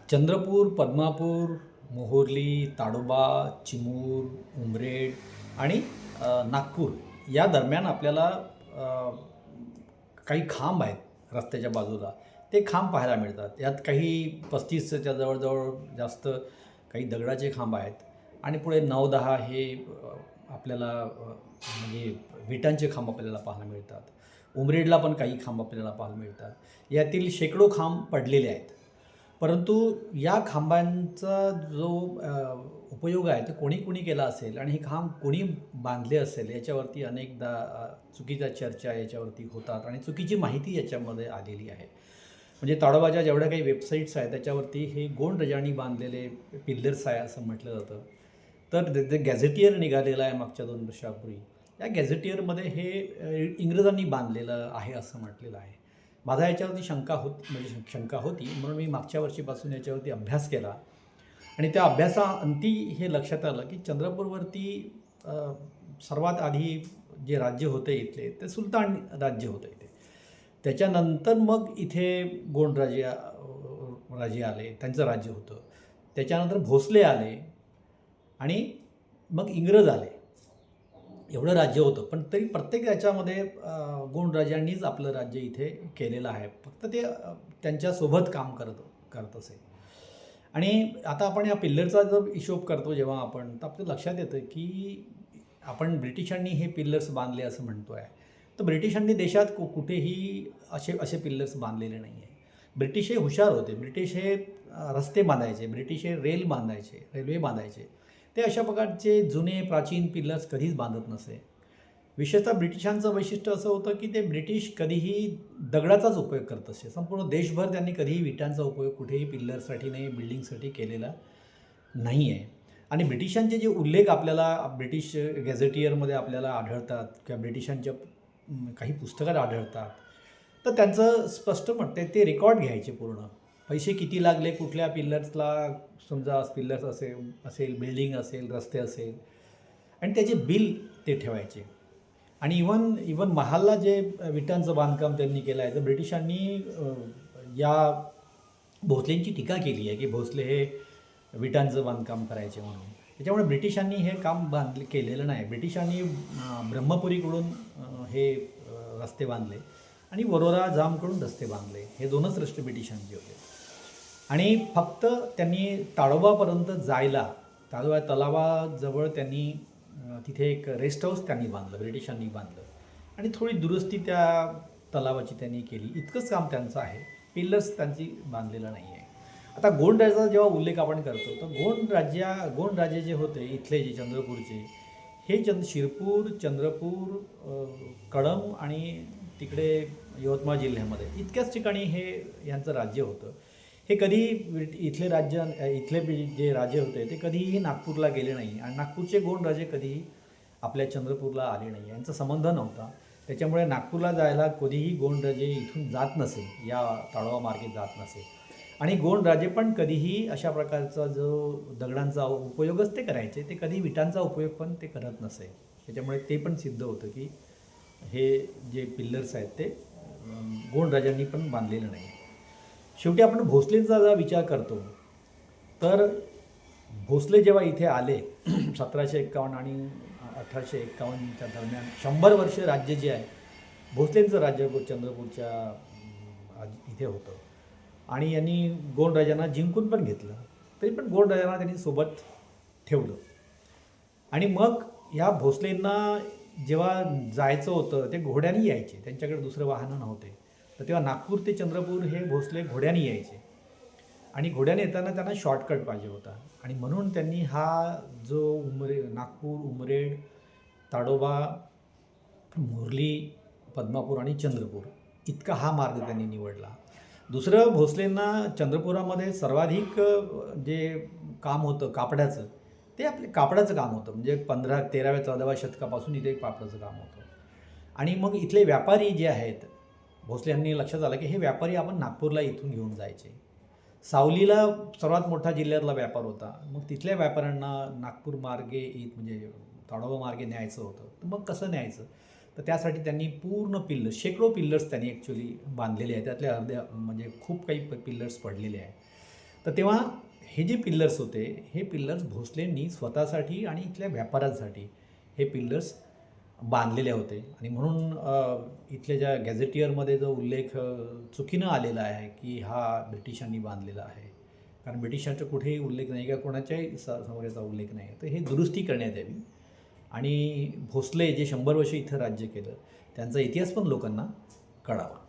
चंद्रपूर, पद्मापूर, मोहोर्ली, ताडोबा, चिमूर, उमरेड आणि नागपूर या दरम्यान आपल्याला काही खांब आहेत रस्त्याच्या बाजूला. ते खांब पाहायला मिळतात. यात काही 35च्या जवळजवळ जास्त काही दगडाचे खांब आहेत आणि पुढे 9-10 हे आपल्याला म्हणजे विटांचे खांब आपल्याला पाहायला मिळतात. उमरेडला पण काही खांब आपल्याला पाहायला मिळतात. यातील शेकडो खांब पडलेले आहेत. परंतु या खांबांचा जो उपयोग आहे ते कोणी कोणी केला असेल आणि हे खांब कोणी बांधले असेल याच्यावरती अनेकदा चुकीच्या चर्चा याच्यावरती होतात आणि चुकीची माहिती याच्यामध्ये आलेली आहे. म्हणजे ताडोबाच्या जेवढ्या काही वेबसाईट्स आहेत त्याच्यावरती हे गोंड राजांनी बांधलेले पिल्लर्स आहे असं म्हटलं जातं. तर ते गॅझेटियर निघालेलं आहे मागच्या 2 वर्षापूर्वी. या गॅझेटियरमध्ये हे इंग्रजांनी बांधलेलं आहे असं म्हटलेलं आहे. माझा याच्यावरती शंका होती म्हणून मी मागच्या वर्षीपासून याच्यावरती अभ्यास केला आणि त्या अभ्यासाअंती हे लक्षात आलं की चंद्रपूरवरती सर्वात आधी जे राज्य होते इथले ते सुलतान राज्य होतं इथे. त्याच्यानंतर मग इथे गोंड राजे आले, त्यांचं राज्य होतं. त्याच्यानंतर भोसले आले आणि मग इंग्रज आले. एवढं राज्य होतं, पण तरी प्रत्येक याच्यामध्ये गोंड राजांनीच आपलं राज्य इथे केलेलं आहे. फक्त ते त्यांच्यासोबत काम करत असे. आणि आता आपण या पिल्लरचा जर हिशोब करतो जेव्हा आपण, तर आपल्या लक्षात येतं की आपण ब्रिटिशांनी हे पिल्लर्स बांधले असं म्हणतो आहे. तर ब्रिटिशांनी देशात कुठेही असे पिल्लर्स बांधलेले नाही आहे. ब्रिटिश हे हुशार होते. ब्रिटिश हे रस्ते बांधायचे, ब्रिटिश हे रेल्वे बांधायचे. ते अशा प्रकारचे जुने प्राचीन पिल्लर्स कधीच बांधत नसे. विशेषतः ब्रिटिशांचं वैशिष्ट्य असं होतं की ते ब्रिटिश कधीही दगडाचाच उपयोग करत असे. संपूर्ण देशभर त्यांनी कधीही विटांचा उपयोग कुठेही पिल्लरसाठी नाही, बिल्डिंगसाठी केलेला नाही आहे. आणि ब्रिटिशांचे जे उल्लेख आपल्याला ब्रिटिश गॅझेटियरमध्ये आपल्याला आढळतात किंवा ब्रिटिशांच्या काही पुस्तकात आढळतात, तर त्यांचं स्पष्ट म्हणते ते रेकॉर्ड घ्यायचे पूर्ण. पैसे किती लागले कुठल्या पिल्लर्सला, समजा पिल्लर्स असेल बिल्डिंग असेल, रस्ते असेल, आणि त्याचे बिल ते ठेवायचे. आणि इवन महालला जे विटांचं बांधकाम त्यांनी केलं आहे, तर ब्रिटिशांनी या भोसलेंची टीका केली आहे की भोसले हे विटांचं बांधकाम करायचे म्हणून. त्याच्यामुळे ब्रिटिशांनी हे काम केलेलं नाही. ब्रिटिशांनी ब्रह्मपुरीकडून हे रस्ते बांधले आणि वरोरा जामकडून रस्ते बांधले. हे 2च रस्ते ब्रिटिशांचे होते. आणि फक्त त्यांनी ताडोबापर्यंत जायला, ताडोबा तलावाजवळ त्यांनी तिथे एक रेस्ट हाऊस त्यांनी बांधलं, ब्रिटिशांनी बांधलं आणि थोडी दुरुस्ती त्या तलावाची त्यांनी केली. इतकंच काम त्यांचं आहे. पिल्लर्स त्यांची बांधलेलं नाही आहे. आता गोंड राजाचा जेव्हा उल्लेख आपण करतो, तर गोंड राजे जे होते इथले, जे चंद्रपूरचे, हे शिरपूर, चंद्रपूर, कळंब आणि तिकडे यवतमाळ जिल्ह्यामध्ये इतक्याच ठिकाणी हे यांचं राज्य होतं. हे कधी इथले जे राजे होते ते कधीही नागपूरला गेले नाही आणि नागपूरचे गोंड राजे कधीही आपल्या चंद्रपूरला आले नाही. यांचा संबंध नव्हता. त्याच्यामुळे नागपूरला जायला कधीही गोंड राजे इथून जात नसे, या ताडोबा मार्गे जात नसे. आणि गोंड राजे पण कधीही अशा प्रकारचा जो दगडांचा उपयोगच ते करायचे, ते कधी विटांचा उपयोग पण ते करत नसे. त्याच्यामुळे ते पण सिद्ध होतं की हे जे पिल्लर्स आहेत ते गोंड राजांनी पण बांधलेलं नाही. शेवटी आपण भोसलेंचा जर विचार करतो, तर भोसले जेव्हा इथे आले 1751 आणि 1851च्या दरम्यान 100 वर्ष राज्य जे आहे भोसलेंचं राज्य चंद्रपूरच्या इथे होतं. आणि यांनी गोंड राजांना जिंकून पण घेतलं, तरी पण गोंड राजांना त्यांनी सोबत ठेवलं. आणि मग ह्या भोसलेंना जेव्हा जायचं होतं ते घोड्याने यायचे, त्यांच्याकडे दुसरं वाहनं नव्हते. तर तेव्हा नागपूर ते चंद्रपूर हे भोसले घोड्याने यायचे आणि घोड्याने येताना त्यांना शॉर्टकट पाहिजे होता. आणि म्हणून त्यांनी हा जो नागपूर, उमरेड, ताडोबा, मोर्ली, पद्मापूर आणि चंद्रपूर इतका हा मार्ग त्यांनी निवडला. दुसरं, भोसलेंना चंद्रपुरामध्ये सर्वाधिक जे काम होतं कापडाचं, ते आपले कापडाचं काम होतं. म्हणजे 13व्या-14व्या शतकापासून इथे कापडाचं काम होतं. आणि मग इथले व्यापारी जे आहेत, भोसल्यांनी लक्षात आलं की हे व्यापारी आपण नागपूरला इथून घेऊन जायचे. सावलीला सर्वात मोठा जिल्ह्यातला व्यापार होता. मग तिथल्या व्यापाऱ्यांना नागपूर मार्गे म्हणजे ताडोबा मार्गे न्यायचं होतं. तर मग कसं न्यायचं? तर त्यासाठी त्यांनी पूर्ण शेकडो पिल्लर्स त्यांनी ॲक्च्युली बांधलेले आहेत. त्यातले अर्ध्या म्हणजे खूप काही पिल्लर्स पडलेले आहेत. तर तेव्हा हे जे पिल्लर्स होते हे पिल्लर्स भोसलेंनी स्वतःसाठी आणि इथल्या व्यापाऱ्यांसाठी हे पिल्लर्स बांधलेले होते. आणि म्हणून इथल्या ज्या गॅझेटियरमध्ये जो उल्लेख चुकीनं आलेला आहे की हा ब्रिटिशांनी बांधलेला आहे, कारण ब्रिटिशांचा कुठेही उल्लेख नाही किंवा कोणाच्याही समोरचा उल्लेख नाही आहे, तर हे दुरुस्ती करण्यात यावी. आणि भोसले जे 100 वर्ष इथं राज्य केलं त्यांचा इतिहास पण लोकांना कळावा.